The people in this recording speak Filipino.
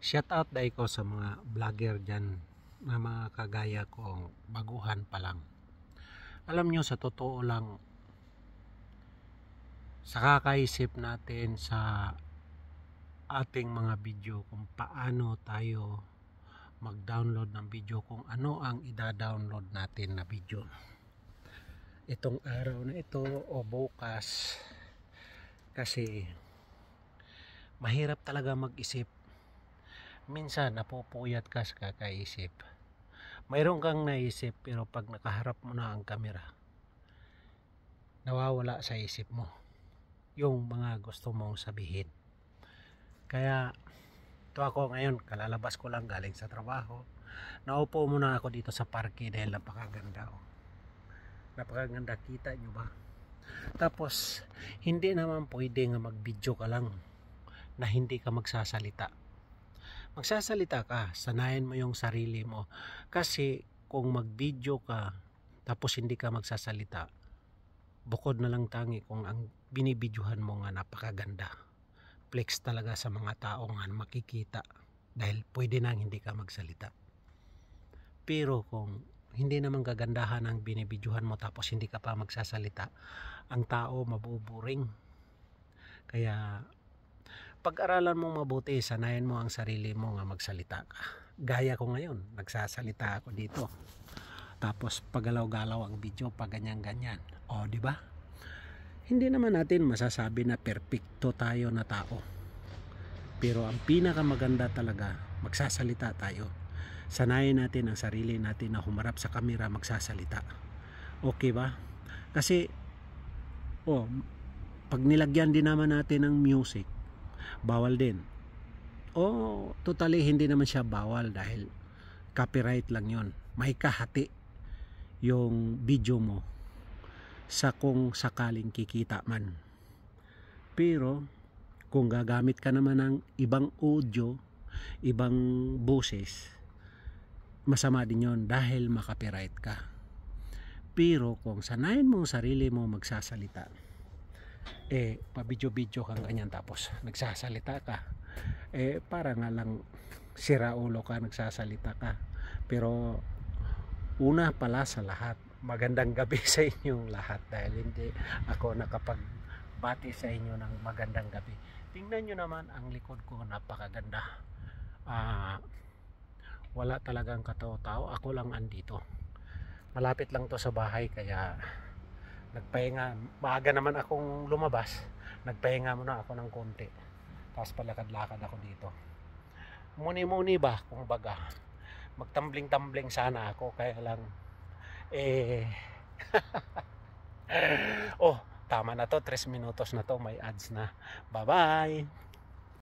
Shout out dahil ko sa mga vlogger dyan na mga kagaya kong baguhan pa lang. Alam nyo, sa totoo lang, sa kakaisip natin sa ating mga video kung paano tayo mag-download ng video, kung ano ang ida-download natin na video itong araw na ito o bukas, kasi mahirap talaga mag-isip. Minsan napupuyat ka sa kakaisip. Mayroon kang naisip, pero pag nakaharap mo na ang kamera, nawawala sa isip mo yung mga gusto mong sabihin. Kaya ito ako ngayon, kalalabas ko lang galing sa trabaho. Naupo muna ako dito sa parke dahil napakaganda. Napakaganda, kita nyo ba? Tapos hindi naman pwede nga mag-video ka lang na hindi ka magsasalita. Magsasalita ka, sanayin mo yung sarili mo. Kasi kung mag-video ka tapos hindi ka magsasalita, bukod na lang tangi kung ang binibidyohan mo nga napakaganda. Flex talaga sa mga tao nga makikita dahil pwede nang hindi ka magsalita. Pero kung hindi naman kagandahan ang binibidyohan mo tapos hindi ka pa magsasalita, ang tao mabuburing. Kaya pag-aralan mong mabuti, sanayin mo ang sarili mo nga magsalita ka. Gaya ko ngayon, nagsasalita ako dito. Tapos pagalaw-galaw ang video, pag ganyan-ganyan. O, di ba? Hindi naman natin masasabi na perpekto tayo na tao. Pero ang pinakamaganda talaga, magsasalita tayo. Sanayin natin ang sarili natin na humarap sa kamera magsasalita. Okay ba? Kasi, pag nilagyan din naman natin ng music, bawal din. Totally hindi naman siya bawal dahil copyright lang yon. May kahati yung video mo sa kung sakaling kikita man. Pero kung gagamit ka naman ng ibang audio, ibang boses, masama din yon dahil makopyright ka. Pero kung sanayin mo ang sarili mo magsasalita, pabidyo-bidyo kang ganyan tapos nagsasalita ka, para nga lang siraulo ka, nagsasalita ka. Pero una pala sa lahat, magandang gabi sa inyong lahat dahil hindi ako nakapagbati sa inyo ng magandang gabi. Tingnan nyo naman ang likod ko, napakaganda. Wala talagang katao-tao, ako lang andito. Malapit lang to sa bahay, kaya nagpahinga. Maaga naman akong lumabas, nagpahinga muna ako ng konti, tapos palakad-lakad ako dito. Muni-muni ba, kung baga magtambling-tambling sana ako, kaya lang tama na to, 3 minutos na to, may ads na. Bye bye.